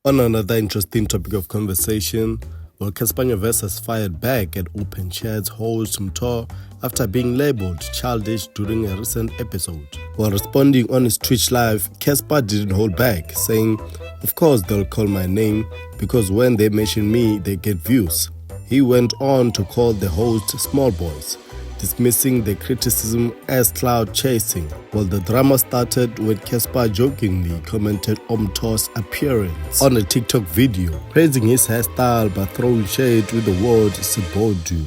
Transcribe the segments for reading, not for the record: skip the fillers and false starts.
On another interesting topic of conversation, well, Cassper Nyovest has fired back at Open Chat's host Mtho after being labeled childish during a recent episode. While responding on his Twitch live, Cassper didn't hold back, saying, "Of course they'll call my name because when they mention me, they get views." He went on to call the host small boys, dismissing the criticism as cloud chasing. Well, the drama started when Cassper jokingly commented on Mtho's appearance on a TikTok video, praising his hairstyle but throwing shade with the word Sibodu.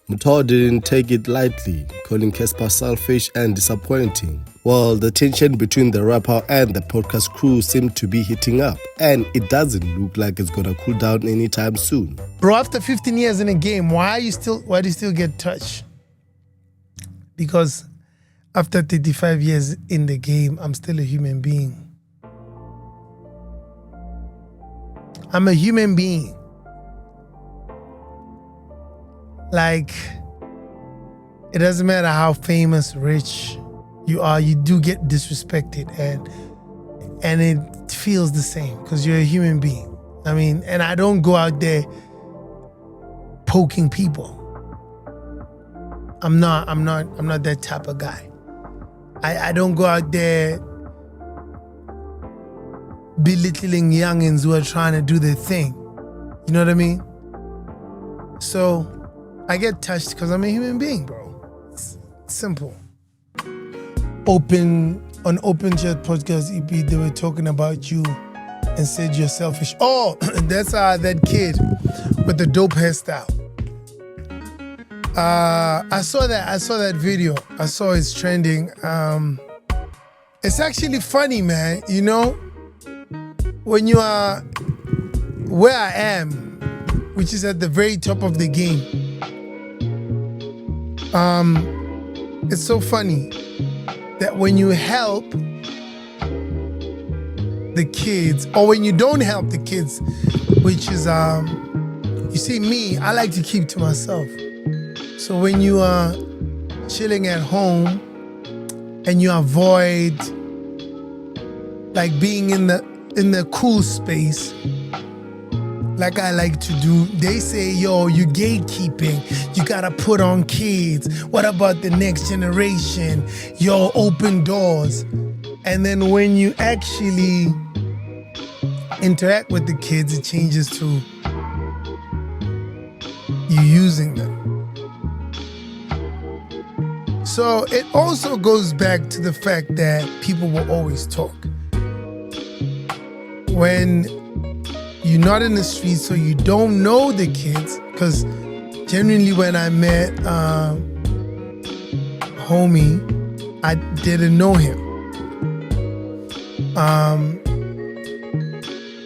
Mtho didn't take it lightly, calling Cassper selfish and disappointing. Well, the tension between the rapper and the podcast crew seemed to be heating up, and it doesn't look like it's gonna cool down anytime soon. Bro, after 15 years in a game, why do you still get touched? Because after 35 years in the game, I'm still a human being. I'm a human being. Like, it doesn't matter how famous, rich you are, you do get disrespected, and it feels the same because you're a human being. I mean, and I don't go out there poking people. I'm not that type of guy. I don't go out there belittling youngins who are trying to do their thing. You know what I mean? So I get touched because I'm a human being, bro. It's simple. On Open Chat Podcast EP, they were talking about you and said you're selfish. Oh, that's that kid with the dope hairstyle. I saw that video. I saw it's trending. It's actually funny, man. You know, when you are where I am, which is at the very top of the game, it's so funny that when you help the kids, or when you don't help the kids, which is, you see me, I like to keep to myself. So when you are chilling at home and you avoid like being in the cool space, like I like to do, they say, yo, you gatekeeping, you gotta put on kids. What about the next generation? Yo, open doors. And then when you actually interact with the kids, it changes to you using them. So it also goes back to the fact that people will always talk. When you're not in the streets, so you don't know the kids, because genuinely when I met homie, I didn't know him.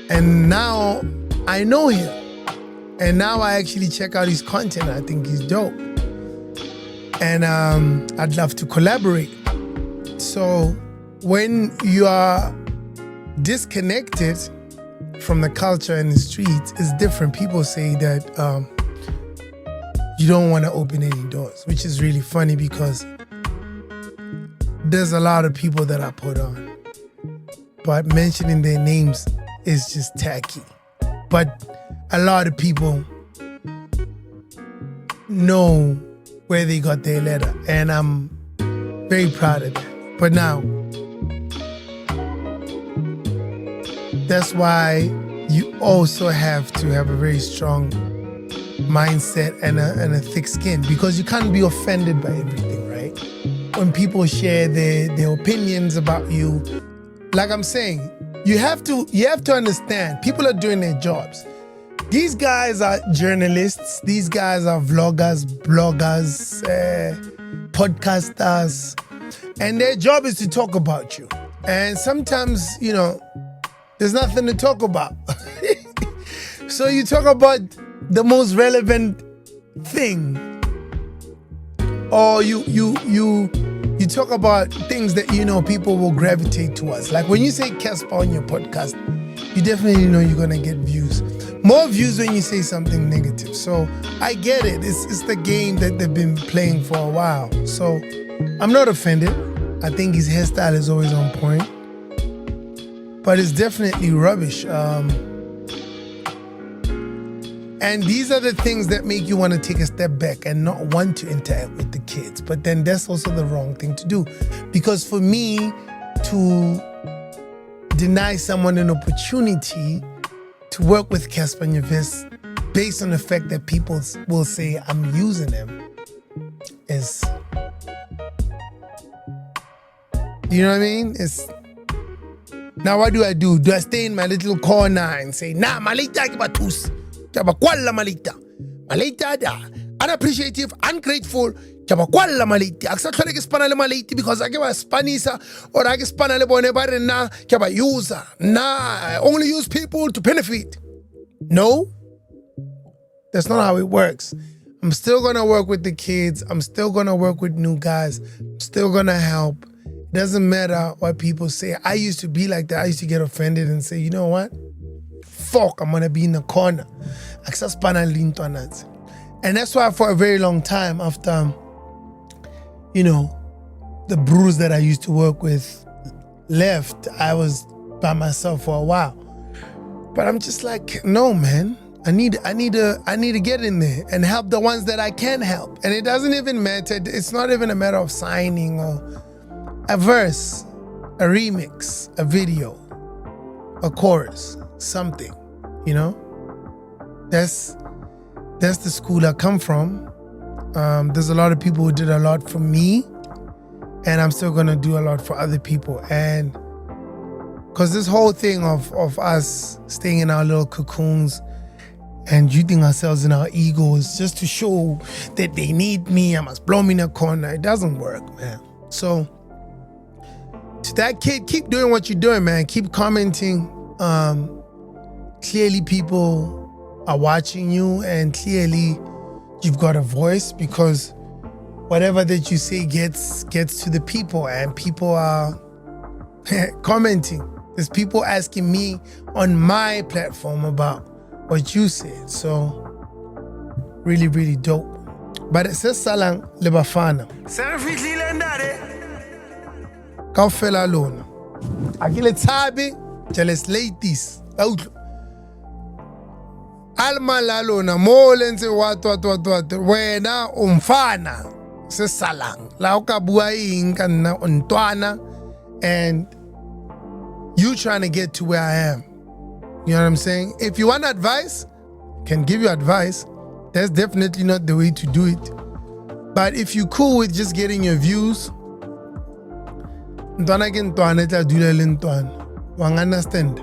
And now I know him. And now I actually check out his content. I think he's dope. And I'd love to collaborate. So when you are disconnected from the culture and the streets, it's different. People say that you don't want to open any doors, which is really funny because there's a lot of people that I put on, but mentioning their names is just tacky. But a lot of people know where they got their letter, and I'm very proud of that. But now, that's why you also have to have a very strong mindset and a thick skin, because you can't be offended by everything, right? When people share their opinions about you, like I'm saying, you have to understand, people are doing their jobs. These guys are journalists, these guys are vloggers, bloggers, podcasters, and their job is to talk about you. And sometimes, you know, there's nothing to talk about. So you talk about the most relevant thing, or you talk about things that you know people will gravitate towards. Like when you say Cassper on your podcast, you definitely know you're gonna get views. More views when you say something negative. So I get it. It's the game that they've been playing for a while. So I'm not offended. I think his hairstyle is always on point. But it's definitely rubbish. And these are the things that make you want to take a step back and not want to interact with the kids. But then that's also the wrong thing to do. Because for me to deny someone an opportunity to work with Cassper and Nyovest based on the fact that people will say I'm using them is, you know what I mean? Now what do? Do I stay in my little corner and say, nah, malita kibatus, kibakwala malita, malita da, unappreciative, ungrateful, kibakwala malita. Aksa tlhole ke spana le malita because I give a spanisa or I get spana le bone bare na kiba user. Nah, I only use people to benefit. No, that's not how it works. I'm still gonna work with the kids. I'm still gonna work with new guys. I'm still gonna help. Doesn't matter what people say. I used to be like that. I used to get offended and say, you know what? Fuck, I'm gonna be in the corner. And that's why for a very long time after, you know, the brews that I used to work with left, I was by myself for a while. But I'm just like, no, man. I need to get in there and help the ones that I can help. And it doesn't even matter. It's not even a matter of signing or a verse, a remix, a video, a chorus, something, you know? That's the school I come from. There's a lot of people who did a lot for me, and I'm still gonna do a lot for other people. And because this whole thing of us staying in our little cocoons and shooting ourselves in our egos just to show that they need me, I must blow me in a corner, it doesn't work, man. So to that kid, keep doing what you're doing, man. Keep commenting. Clearly people are watching you and clearly you've got a voice because whatever that you say gets to the people and people are commenting. There's people asking me on my platform about what you said. So really, really dope. But it says Salang Lebafana. Kaufela alone. Akile tabi, jealous ladies. Alma lalona, molense wat. Wena umfana. Se salang. La ukabua inka na untwana. And you trying to get to where I am. You know what I'm saying? If you want advice, can give you advice. That's definitely not the way to do it. But if you're cool with just getting your views, Ntwana ke ntwana, tla dula le ntwana. Wang understand?